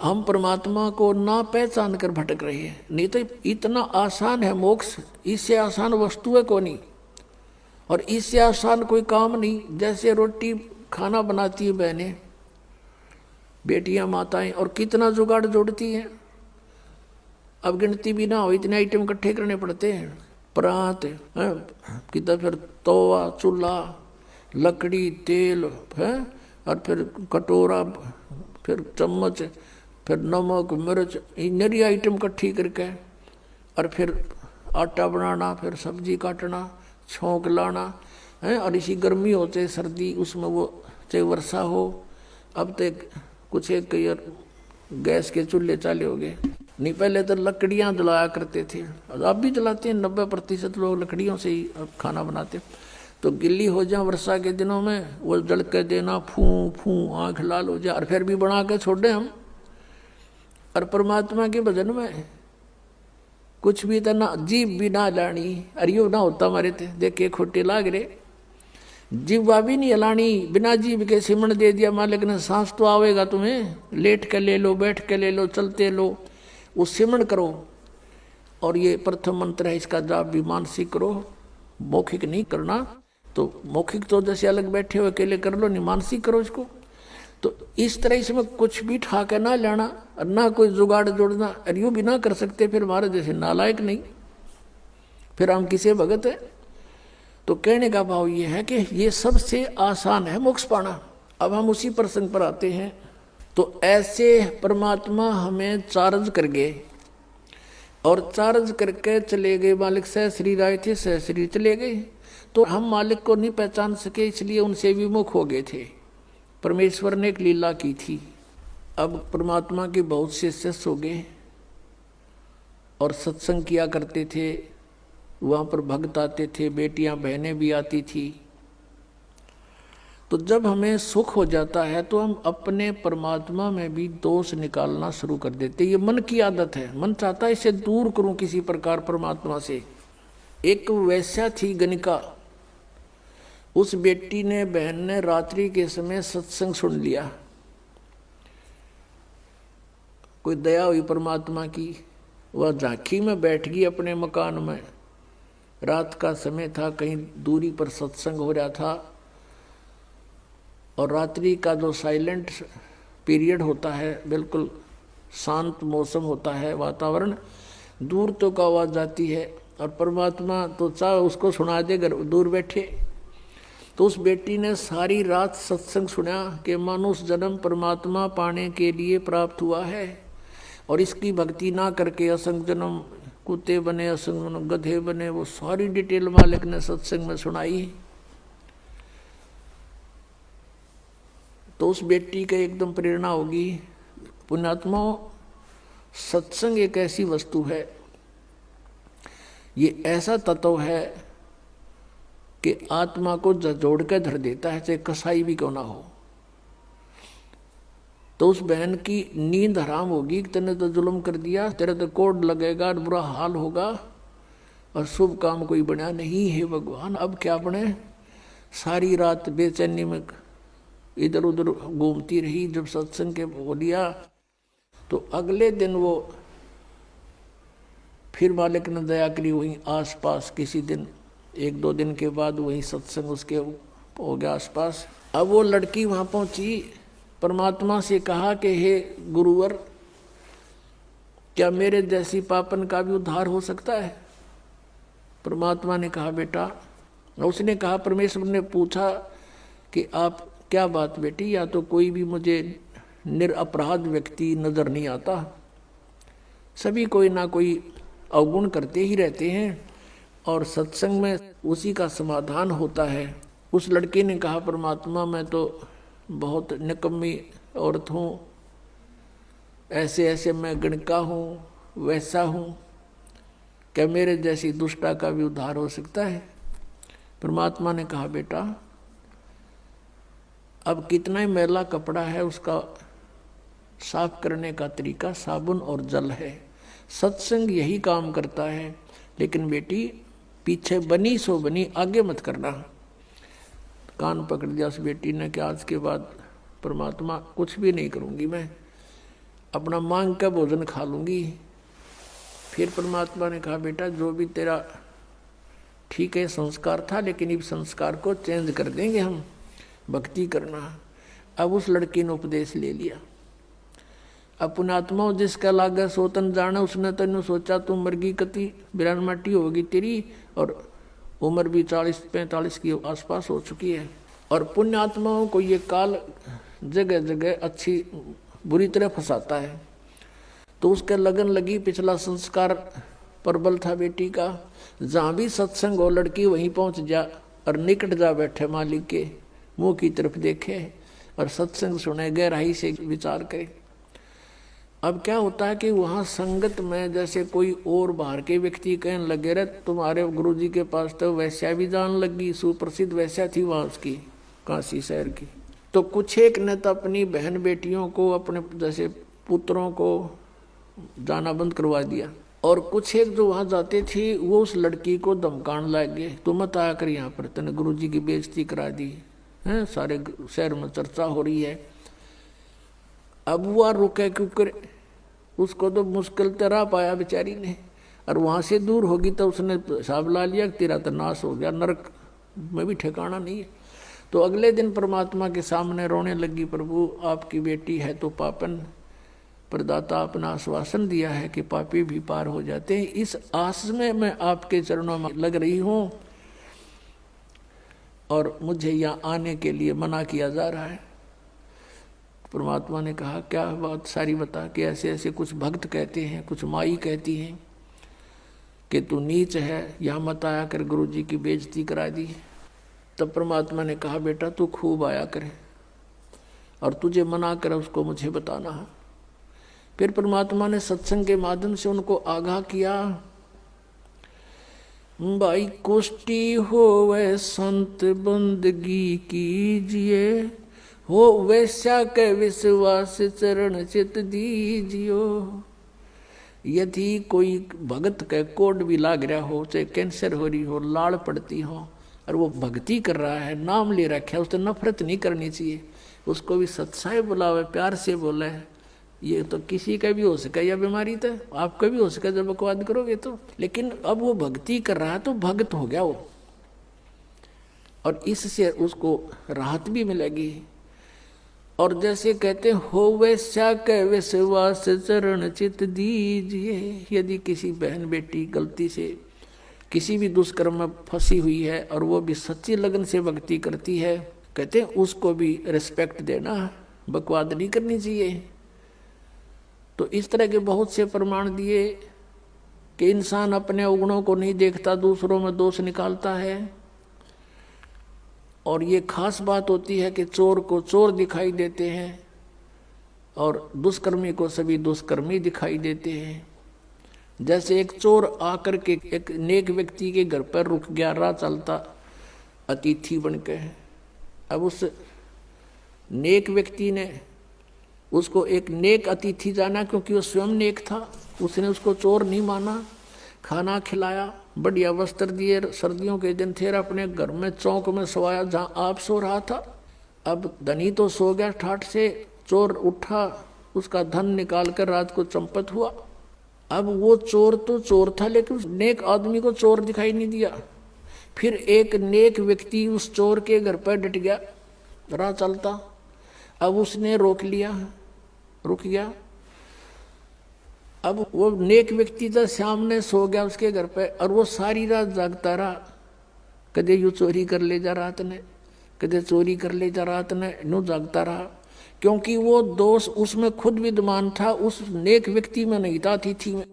हम परमात्मा को ना पहचान कर भटक रहे हैं। नहीं तो इतना आसान है मोक्ष, इससे आसान वस्तु है कोई नहीं, और इससे आसान कोई काम नहीं। जैसे रोटी खाना बनाती है बहनें, बेटियां, माताएं, और कितना जुगाड़ जोड़ती हैं, अब गिनती भी ना हो, इतने आइटम इकट्ठे करने पड़ते हैं। परात है, कितना फिर तवा, चूल्हा, लकड़ी, तेल है, और फिर कटोरा, फिर चम्मच, फिर नमक, मिर्च, नरी आइटम इकट्ठी करके, और फिर आटा बनाना, फिर सब्जी काटना, छोंक लाना है। और इसी गर्मी हो चाहे सर्दी, उसमें वो चाहे वर्षा हो। अब तो कुछ एक गैस के चूल्हे चाले हो गए, नहीं पहले तो लकड़ियां जलाया करते थे, अब भी जलाते हैं। 90% लोग लकड़ियों से ही खाना बनाते। तो गिल्ली हो जाए वर्षा के दिनों में, वो जल के देना, फूं फूं, आँख लाल हो जाए, और फिर भी बना के छोड़े हम। और परमात्मा के भजन में कुछ भी तो ना, जीभ भी ना लानी, अरियो ना होता हमारे थे, देखे खोटे लाग रहे, जीवा भी नहीं हलानी, बिना जीभ के सिमण दे दिया मालिक ने। सांस तो आवेगा तुम्हें, लेट के ले लो, बैठ के ले लो, चलते लो, वो सिमण करो। और ये प्रथम मंत्र है, इसका जाप भी मानसिक करो, मौखिक नहीं करना। तो मौखिक तो जैसे अलग बैठे हो अकेले कर लो, नहीं मानसिक करो इसको। तो इस तरह इसमें कुछ भी ठाके ना लेना, और ना कोई जुगाड़ जोड़ना, और यूँ भी ना कर सकते फिर हमारे जैसे नालायक नहीं, फिर हम किसे भगत है। तो कहने का भाव ये है कि ये सबसे आसान है मोक्ष पाना। अब हम उसी प्रसंग पर आते हैं। तो ऐसे परमात्मा हमें चार्ज कर गए, और चार्ज करके चले गए। मालिक सहश्री राय थे, सहश्री चले गए, तो हम मालिक को नहीं पहचान सके, इसलिए उनसे विमुख हो गए थे। परमेश्वर ने एक लीला की थी। अब परमात्मा के बहुत से शिष्य हो गए, और सत्संग किया करते थे, वहाँ पर भक्त आते थे, बेटियां बहनें भी आती थी। तो जब हमें सुख हो जाता है तो हम अपने परमात्मा में भी दोष निकालना शुरू कर देते। ये मन की आदत है, मन चाहता है इसे दूर करूं किसी प्रकार परमात्मा से। एक वैश्या थी गणिका, उस बेटी ने, बहन ने रात्रि के समय सत्संग सुन लिया। कोई दया हुई परमात्मा की, वह झांकी में बैठ गई अपने मकान में। रात का समय था, कहीं दूरी पर सत्संग हो रहा था, और रात्रि का जो साइलेंट पीरियड होता है, बिल्कुल शांत मौसम होता है, वातावरण, दूर तो का आवाज़ जाती है, और परमात्मा तो चाहे उसको सुना दे घर दूर बैठे। तो उस बेटी ने सारी रात सत्संग सुना कि मानुष जन्म परमात्मा पाने के लिए प्राप्त हुआ है, और इसकी भक्ति ना करके असंग जन्म कुत्ते बने, असंग जन्म गधे बने। वो सारी डिटेल मालिक ने सत्संग में सुनाई। तो उस बेटी का एकदम प्रेरणा होगी। पुण्यात्माओं, सत्संग एक ऐसी वस्तु है, ये ऐसा तत्व है कि आत्मा को जोड़ कर धर देता है, चाहे कसाई भी क्यों ना हो। तो उस बहन की नींद हराम होगी, तेने तो जुल्म कर दिया, तेरे तो कोड लगेगा, बुरा हाल होगा, और शुभ काम कोई बना नहीं है भगवान, अब क्या बने। सारी रात बेचैनी में इधर उधर घूमती रही। जब सत्संग के बोलिया तो अगले दिन वो फिर मालिक ने दया करी, वहीं आसपास किसी दिन 1-2 दिन के बाद वहीं सत्संग उसके हो गया आसपास। अब वो लड़की वहाँ पहुँची, परमात्मा से कहा कि हे गुरुवर, क्या मेरे जैसी पापन का भी उद्धार हो सकता है। परमात्मा ने कहा बेटा, उसने कहा, परमेश्वर ने पूछा कि आप क्या बात बेटी, या तो कोई भी मुझे निरपराध व्यक्ति नजर नहीं आता, सभी कोई ना कोई अवगुण करते ही रहते हैं, और सत्संग में उसी का समाधान होता है। उस लड़के ने कहा, परमात्मा मैं तो बहुत निकम्मी औरत हूँ, ऐसे ऐसे मैं गणिका हूँ, वैसा हूँ, क्या मेरे जैसी दुष्टा का भी उद्धार हो सकता है। परमात्मा ने कहा बेटा, अब कितना ही मैला कपड़ा है, उसका साफ करने का तरीका साबुन और जल है। सत्संग यही काम करता है। लेकिन बेटी, पीछे बनी सो बनी, आगे मत करना। कान पकड़ दिया उस बेटी ने कि आज के बाद परमात्मा कुछ भी नहीं करूंगी मैं, अपना मांग का भोजन खा लूँगी। फिर परमात्मा ने कहा बेटा जो भी तेरा ठीक है संस्कार था, लेकिन इस संस्कार को चेंज कर देंगे हम, भक्ति करना। अब उस लड़की ने उपदेश ले लिया। अब पुणात्मा जिसका लागा सोतन जाना, उसने तेन सोचा तू मरगी कति बिरान माटी होगी तेरी, और उम्र भी 40-45 के आसपास हो चुकी है। और पुण्यात्माओं को ये काल जगह जगह अच्छी बुरी तरह फंसाता है। तो उसके लगन लगी, पिछला संस्कार प्रबल था बेटी का, जहाँ भी सत्संग हो लड़की वहीं पहुँच जा और निकट जा बैठे मालिक के मुंह की तरफ देखे और सत्संग सुने, गहराई से विचार करे। अब क्या होता है कि वहाँ संगत में जैसे कोई और बाहर के व्यक्ति कहने लगे रहे तुम्हारे गुरुजी के पास तो वैश्या भी जान लगी, सुप्रसिद्ध वैश्या थी वहाँ उसकी काशी शहर की। तो कुछ एक ने तो अपनी बहन बेटियों को, अपने जैसे पुत्रों को जाना बंद करवा दिया, और कुछ एक जो वहाँ जाते थे वो उस लड़की को धमकाने लग गए, तो मत आया कर यहाँ पर, तने गुरुजी की बेइज्जती करा दी है, सारे शहर में चर्चा हो रही है। अब वो रुके क्योंकि उसको तो मुश्किल तरह पाया बेचारी ने, और वहाँ से दूर होगी तो उसने हिसाब ला लिया कि तेरा तो नाश हो गया, नरक में भी ठिकाना नहीं है। तो अगले दिन परमात्मा के सामने रोने लगी, प्रभु आपकी बेटी है तो पापन, प्रदाता अपना आश्वासन दिया है कि पापी भी पार हो जाते हैं, इस आस में मैं आपके चरणों में लग रही हूँ और मुझे यहाँ आने के लिए मना किया जा रहा है। परमात्मा ने कहा क्या बात सारी बता, कि ऐसे ऐसे कुछ भक्त कहते हैं, कुछ माई कहती हैं कि तू नीच है, यहाँ मत आया कर, गुरुजी की बेइज्जती करा दी। तब परमात्मा ने कहा बेटा तू खूब आया करे, और तुझे मना करे उसको मुझे बताना है। फिर परमात्मा ने सत्संग के माध्यम से उनको आगाह किया, भाई कुष्टी हो वह संत बंदगी कीजिए, हो वैश्या के विश्वास चरण चित दीजियो। यदि कोई भगत के कोड भी लाग रहा हो, चाहे कैंसर हो रही हो, लाड़ पड़ती हो, और वो भक्ति कर रहा है, नाम ले रखा है, उससे नफरत नहीं करनी चाहिए, उसको भी सत्साई बुलावे, प्यार से बोले। ये तो किसी का भी हो सके यह बीमारी, तो आपका भी हो सके जब बकवाद करोगे तो। लेकिन अब वो भक्ति कर रहा है तो भक्त हो गया वो, और इससे उसको राहत भी मिलेगी। और जैसे कहते हो वैश्या के विश्वास चरण चित दीजिए, यदि किसी बहन बेटी गलती से किसी भी दुष्कर्म में फंसी हुई है और वो भी सच्ची लगन से भक्ति करती है, कहते हैं उसको भी रिस्पेक्ट देना, बकवाद नहीं करनी चाहिए। तो इस तरह के बहुत से प्रमाण दिए कि इंसान अपने अवगुणों को नहीं देखता, दूसरों में दोष निकालता है। और ये खास बात होती है कि चोर को चोर दिखाई देते हैं और दुष्कर्मी को सभी दुष्कर्मी दिखाई देते हैं। जैसे एक चोर आकर के एक नेक व्यक्ति के घर पर रुक गया, राह चलता अतिथि बन के। अब उस नेक व्यक्ति ने उसको एक नेक अतिथि जाना, क्योंकि वो स्वयं नेक था, उसने उसको चोर नहीं माना, खाना खिलाया, बढ़िया वस्त्र दिए, सर्दियों के दिन थे, अपने घर में चौक में सोया जहाँ आप सो रहा था। अब धनी तो सो गया ठाठ से, चोर उठा, उसका धन निकाल कर रात को चंपत हुआ। अब वो चोर तो चोर था, लेकिन उस नेक आदमी को चोर दिखाई नहीं दिया। फिर एक नेक व्यक्ति उस चोर के घर पर डट गया, राह चलता। अब उसने रोक लिया, रुक गया। अब वो नेक व्यक्ति तो सामने सो गया उसके घर पे, और वो सारी रात जागता रहा, कदे यूँ चोरी कर ले जा रात ने, कदे चोरी कर ले जा रात ने, यूँ जागता रहा। क्योंकि वो दोष उसमें खुद विद्यमान था, उस नेक व्यक्ति में नहीं था, अतिथि में।